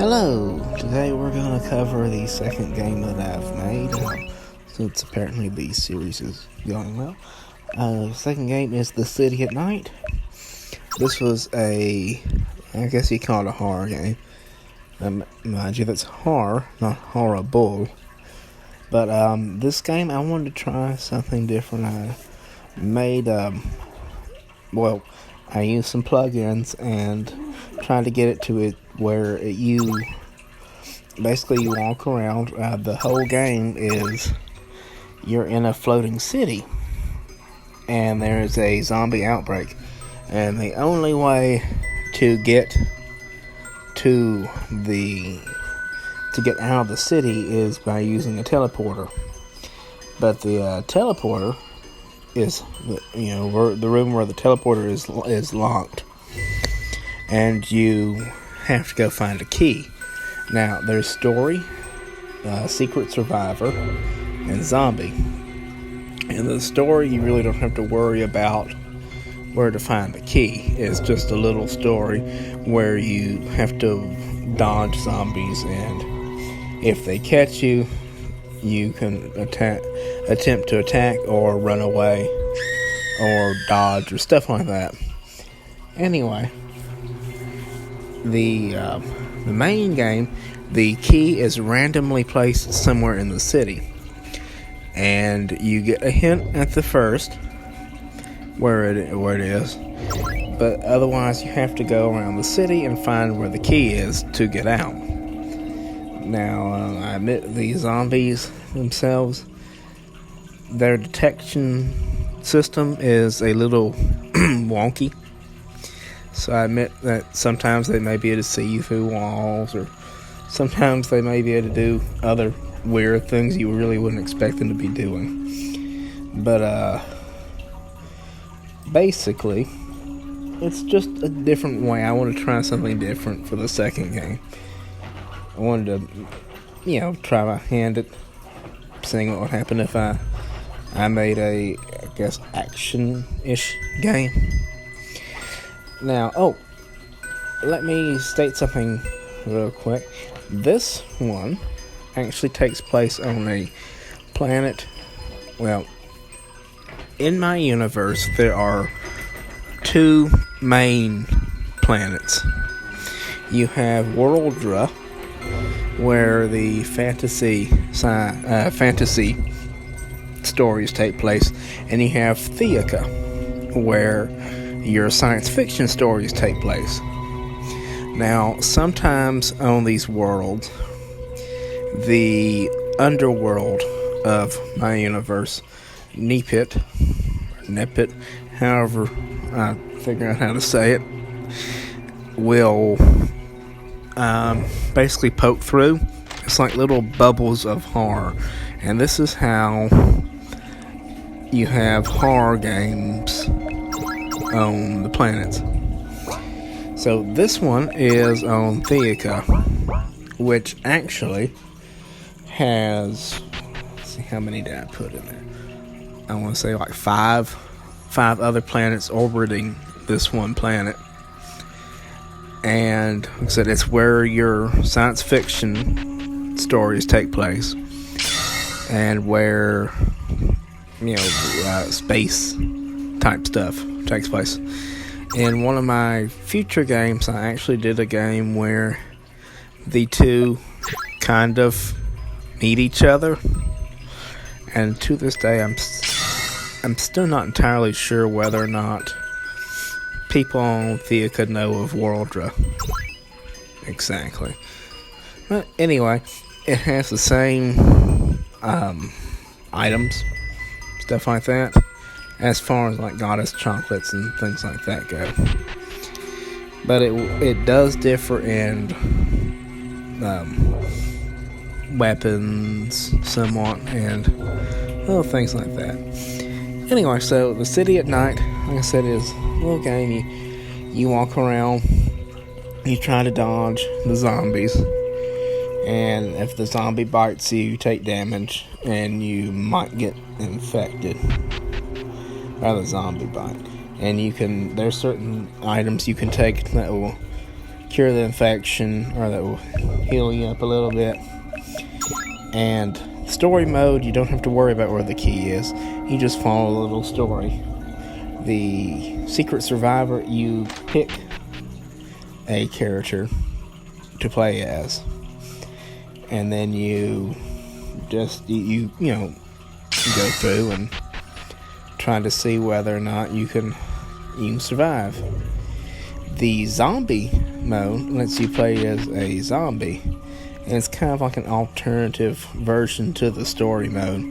Hello! Today we're going to cover the second game that I've made, since apparently the series is going well. The second game is The City at Night. This was I guess you call it a horror game. Mind you, that's horror, not horrible. But this game, I wanted to try something different. I made, I used some plugins and tried to get it to it where you walk around. The whole game is you're in a floating city, and there is a zombie outbreak, and the only way to get out of the city is by using a teleporter. But the teleporter is, the room where the teleporter is locked, and you have to go find a key. Now, there's Story, Secret Survivor, and Zombie. In the Story, you really don't have to worry about where to find the key. It's just a little story where you have to dodge zombies, and if they catch you, you can attempt to attack or run away or dodge or stuff like that. Anyway, the main game, the key is randomly placed somewhere in the city, and you get a hint at the first where it is, but otherwise you have to go around the city and find where the key is to get out. Now, I admit the zombies themselves, their detection system is a little wonky. So I admit that sometimes they may be able to see you through walls, or sometimes they may be able to do other weird things you really wouldn't expect them to be doing. But basically, it's just a different way. I want to try something different for the second game. I wanted to, try my hand at seeing what would happen if I made a, action-ish game. Now, let me state something real quick. This one actually takes place on a planet. Well, in my universe, there are two main planets. You have Worldra, where the fantasy stories take place, and you have Theika, where your science fiction stories take place. Now, sometimes on these worlds, the underworld of my universe, Nepit, however I figure out how to say it, will basically poke through. It's like little bubbles of horror, and this is how you have horror games on the planets. So this one is on Theika, which actually has, let's see, how many did I put in there? I want to say like five other planets orbiting this one planet. And like I said, it's where your science fiction stories take place, and where space type stuff takes place. In one of my future games, I actually did a game where the two kind of meet each other, and to this day I'm still not entirely sure whether or not people on Theika know of Worldra exactly. But anyway, it has the same items, stuff like that, as far as like goddess chocolates and things like that go. But it does differ in weapons somewhat and little things like that. Anyway, so The City at Night, like I said, is a little game. You walk around, you try to dodge the zombies, and if the zombie bites you, you take damage, and you might get infected by the zombie bite. And there's certain items you can take that will cure the infection, or that will heal you up a little bit. And story mode, you don't have to worry about where the key is. You just follow a little story. The Secret Survivor, you pick a character to play as, and then you just you go through and try to see whether or not you can survive. The zombie mode lets you play as a zombie, and it's kind of like an alternative version to the story mode,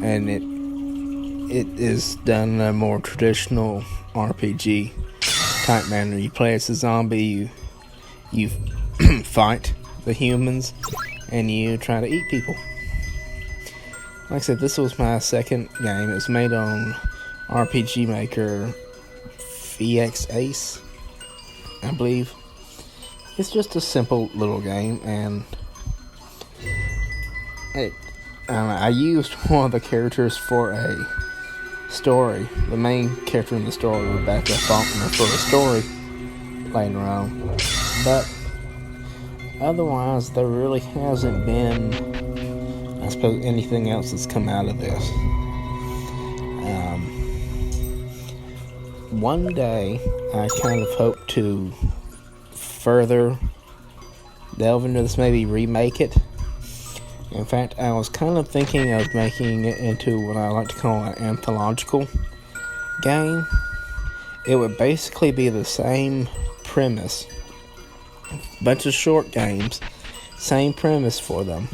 and it is done in a more traditional RPG type manner. You play as a zombie, you fight the humans, and you try to eat people. Like I said, this was my second game. It was made on RPG Maker VX Ace, I believe. It's just a simple little game, and I used one of the characters for a story. The main character in the story, Rebecca, Faulkner, for a story later on. But otherwise, there really hasn't been, I suppose, anything else that's come out of this. One day, I kind of hope to further delve into this, maybe remake it. In fact, I was kind of thinking of making it into what I like to call an anthological game. It would basically be the same premise, bunch of short games, same premise for them,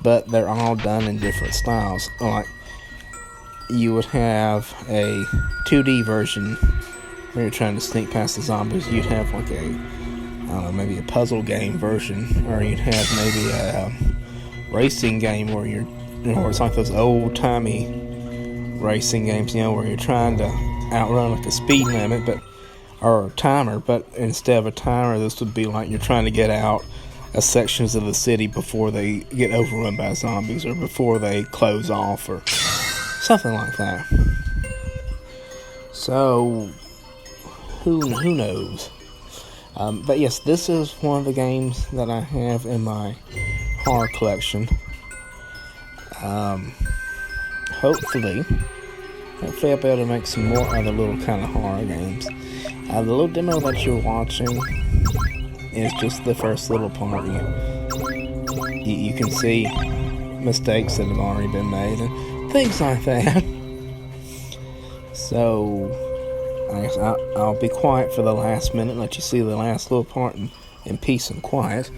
but they're all done in different styles. Like, you would have a 2D version where you're trying to sneak past the zombies. You'd have like maybe a puzzle game version, or you'd have maybe a racing game where it's like those old-timey racing games, where you're trying to outrun like a speed limit, or a timer, but instead of a timer, this would be like you're trying to get out of sections of the city before they get overrun by zombies, or before they close off, or something like that. So, who knows? But yes, this is one of the games that I have in my horror collection. Hopefully I'll be able to make some more other little kind of horror games. The little demo that you're watching is just the first little part. You can see mistakes that have already been made and things like that. So I guess I'll be quiet for the last minute and let you see the last little part in peace and quiet.